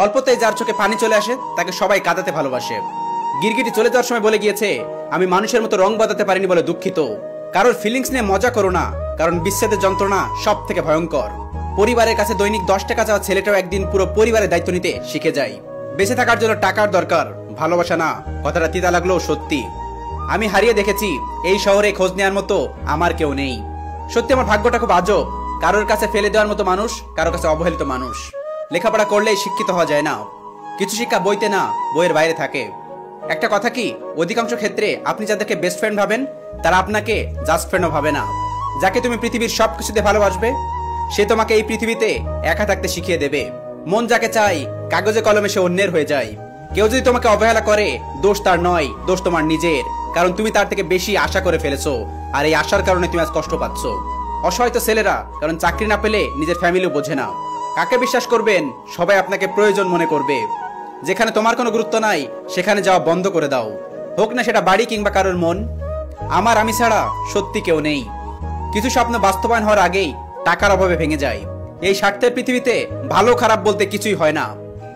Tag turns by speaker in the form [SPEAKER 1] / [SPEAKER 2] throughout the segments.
[SPEAKER 1] অল্পতেই যার চোখে পানি চলে আসে তাকে সবাই কাঁদাতে ভালোবাসে। গিরগিটি চলে যাওয়ার সময় বলে গিয়েছে, আমি মানুষের মতো রং বদলাতে পারিনি বলে দুঃখিত। কারোর ফিলিংস নিয়ে মজা করো না, কারণ বিচ্ছেদের যন্ত্রণা সব থেকে ভয়ঙ্কর। পরিবারের কাছে দৈনিক 10 টাকা চাওয়া ছেলেটাও একদিন পুরো পরিবারের দায়িত্ব নিতে শিখে যায়। বেঁচে থাকার জন্য টাকার দরকার, ভালোবাসা না। কথাটা তিতা লাগলেও সত্যি। আমি হারিয়ে দেখেছি এই শহরে খোঁজ নেওয়ার মতো আমার কেউ নেই। সত্যি আমার ভাগ্যটা খুব আজব। কারোর কাছে ফেলে দেওয়ার মতো মানুষ, কারোর কাছে অবহেলিত মানুষ। লেখাপড়া করলেই শিক্ষিত হওয়া যায় না। কিছু শিক্ষা বইতে না, বইয়ের বাইরে থাকে। একটা কথা কি, অধিকাংশ ক্ষেত্রে আপনি যাদেরকে বেস্ট ফ্রেন্ড ভাবেন তারা আপনাকে জাস্ট ফ্রেন্ডও ভাবে না। যাকে তুমি পৃথিবীর সবকিছুতে ভালোবাসবে সে তোমাকে এই পৃথিবীতে একা থাকতে শিখিয়ে দেবে। মন যাকে চাই কাগজে কলমে সে অন্যের হয়ে যায়। কেউ যদি তোমাকে অবহেলা করে দোষ তার নয়, দোষ তোমার নিজের। কারণ তুমি তার থেকে বেশি আশা করে ফেলেছো, আর এই আশার কারণে তুমি আজ কষ্ট পাচ্ছ। অসহায় তো ছেলেরা, কারণ চাকরি না পেলে নিজের ফ্যামিলিও বোঝে না। কাকে বিশ্বাস করবেন? সবাই আপনাকে প্রয়োজন মনে করবে। যেখানে তোমার কোনো গুরুত্ব নাই সেখানে যাওয়া বন্ধ করে দাও, হোক না সেটা বাড়ি কিংবা কারোর মন। আমি ছাড়া সত্যি কেউ নেই। কিছু স্বপ্ন বাস্তবায়ন হওয়ার আগেই টাকার অভাবে ভেঙে যায়। এই স্বার্থের পৃথিবীতে ভালো খারাপ বলতে কিছুই হয় না।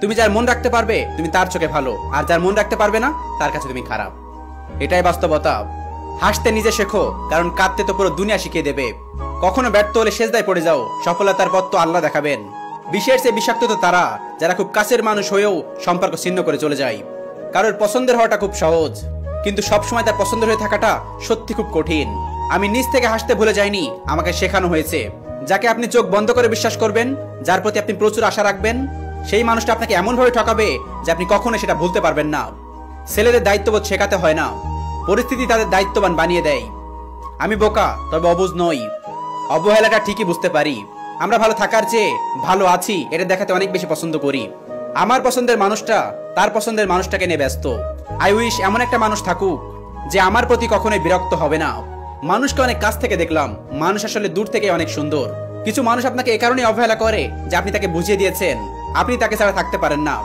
[SPEAKER 1] তুমি যার মন রাখতে পারবে তুমি তার চোখে ভালো, আর যার মন রাখতে পারবে না তার কাছে তুমি খারাপ। এটাই বাস্তবতা। হাসতে নিজে শেখো, কারণ কাঁদতে তো পুরো দুনিয়া শিখিয়ে দেবে। কখনো ব্যর্থ হলে সেজদায় পড়ে যাও, সফলতার পথ তো আল্লাহ দেখাবেন। বিষের চেয়ে বিষাক্ত তো তারা যারা খুব কাছের মানুষ হয়েও সম্পর্ক ছিন্ন করে চলে যায়। কারোর পছন্দের হওয়াটা খুব সহজ, কিন্তু সবসময় তার পছন্দের হয়ে থাকাটা সত্যি খুব কঠিন। আমি নিজ থেকে হাসতে ভুলে যাইনি, আমাকে শেখানো হয়েছে। যাকে আপনি চোখ বন্ধ করে বিশ্বাস করবেন, যার প্রতি আপনি প্রচুর আশা রাখবেন, সেই মানুষটা আপনাকে এমনভাবে ঠকাবে যে আপনি কখনো সেটা ভুলতে পারবেন না। ছেলেদের দায়িত্ববোধ শেখাতে হয় না, পরিস্থিতি তাদের দায়িত্ববান বানিয়ে দেয়। আমি বোকা, তবে অবুঝ নই। অবহেলাটা ঠিকই বুঝতে পারি। আমরা ভালো থাকার চেয়ে ভালো আছি এটা দেখাতে অনেক বেশি পছন্দ করি। আমার পছন্দের মানুষটা তার পছন্দের মানুষটাকে নিয়ে ব্যস্ত। আই উইশ এমন একটা মানুষ থাকুক যে আমার প্রতি কখনোই বিরক্ত হবে না। মানুষকে অনেক কাছ থেকে দেখলাম, মানুষ আসলে দূর থেকে অনেক সুন্দর। কিছু মানুষ আপনাকে এ কারণে অবহেলা করে যে আপনি তাকে বুঝিয়ে দিয়েছেন আপনি তাকে ছাড়া থাকতে পারেন না।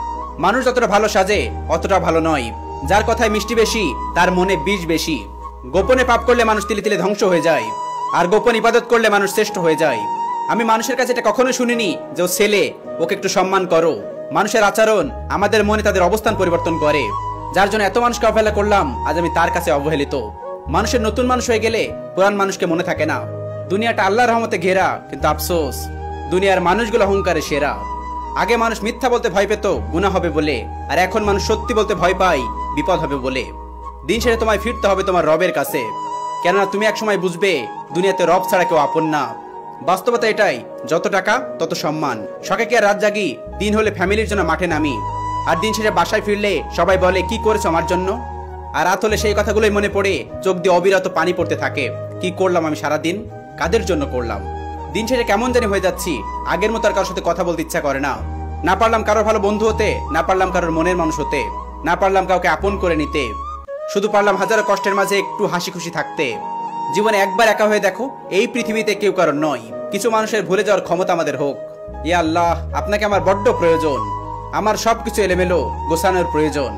[SPEAKER 1] মানুষ যতটা ভালো সাজে অতটা ভালো নয়। যার কথায় মিষ্টি বেশি তার মনে বিষ বেশি। গোপনে পাপ করলে মানুষ তিলে তিলে ধ্বংস হয়ে যায়, আর গোপন ইবাদত করলে মানুষ শ্রেষ্ঠ হয়ে যায়। আমি মানুষের কাছে এটা কখনো শুনিনি যে ও ছেলে, ওকে একটু সম্মান করো। মানুষের আচরণ আমাদের মনে তাদের অবস্থান পরিবর্তন করে। যার জন্য এত মানুষকে অবহেলা করলাম, আজ আমি তার কাছে অবহেলিত। মানুষের নতুন মানুষ হয়ে গেলে পুরান মানুষকে মনে থাকে না। দুনিয়াটা আল্লাহর রহমতে ঘেরা, কিন্তু আফসোস দুনিয়ার মানুষগুলো অহংকারে সেরা। আগে মানুষ মিথ্যা বলতে ভয় পেত গুনাহ হবে বলে, আর এখন মানুষ সত্যি বলতে ভয় পায় বিপদ হবে বলে। দিন শেষে তোমায় ফিরতে হবে তোমার রবের কাছে, কেননা তুমি এক সময় বুঝবে দুনিয়াতে রব ছাড়া কেউ আপন না। বাস্তবতা এটাই, যত টাকা তত সম্মান। শখে কি আর রাত জাগি, দিন হলে ফ্যামিলির জন্য মাঠে নামি। আর দিন শেষে বাসায় ফিরলে সবাই বলে কি করেছো আমার জন্য। আর রাত হলে সেই কথাগুলোই মনে পড়ে, চোখ দিয়ে অবিরত পানি পড়তে থাকে। কি করলাম আমি সারাদিন, কাদের জন্য করলাম। দিন শেষে কেমন জানি হয়ে যাচ্ছি, আগের মতো আর কারোর সাথে কথা বলতে ইচ্ছা করে না। না পারলাম কারোর ভালো বন্ধু হতে, না পারলাম কারোর মনের মানুষ হতে, না পারলাম কাউকে আপন করে নিতে। শুধু পারলাম হাজারো কষ্টের মাঝে একটু হাসি খুশি থাকতে। জীবনে একবার একা হয়ে দেখো, এই পৃথিবীতে কেউ কারোর নয়। কিছু মানুষের ভুলে যাওয়ার ক্ষমতা আমাদের হোক। ইয়া আল্লাহ, আপনাকে আমার বড্ড প্রয়োজন। আমার সবকিছু এলোমেলো গোছানোর প্রয়োজন।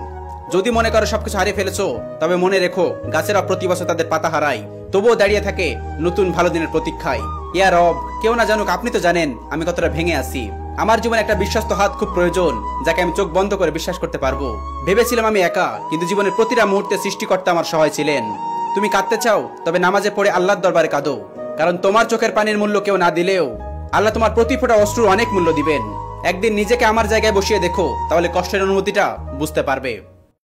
[SPEAKER 1] যদি মনে করো সবকিছু হারিয়ে ফেলেছো, তবে মনে রেখো গাছেরা প্রতি বছর তাদের পাতা হারায়, তবুও দাঁড়িয়ে থাকে নতুন ভালো দিনের প্রতীক্ষায়। ইয়া রব, কেউ না জানুক আপনি তো জানেন আমি কতটা ভেঙে আছি। আমার জীবনে একটা বিশ্বস্ত হাত খুব প্রয়োজন, যাকে আমি চোখ বন্ধ করে বিশ্বাস করতে পারবো। ভেবেছিলাম আমি একা, কিন্তু জীবনের প্রতিটা মুহূর্তে সৃষ্টিকর্তা আমার সহায় ছিলেন। তুমি কাঁদতে চাও, তবে নামাজে পড়ে আল্লাহর দরবারে কাঁদো, কারণ তোমার চোখের পানির মূল্য কেউ না দিলেও আল্লাহ তোমার প্রতি ফোঁটা অশ্রুর অনেক মূল্য দিবেন। একদিন নিজেকে আমার জায়গায় বসিয়ে দেখো, তাহলে কষ্টের অনুভূতিটা বুঝতে পারবে।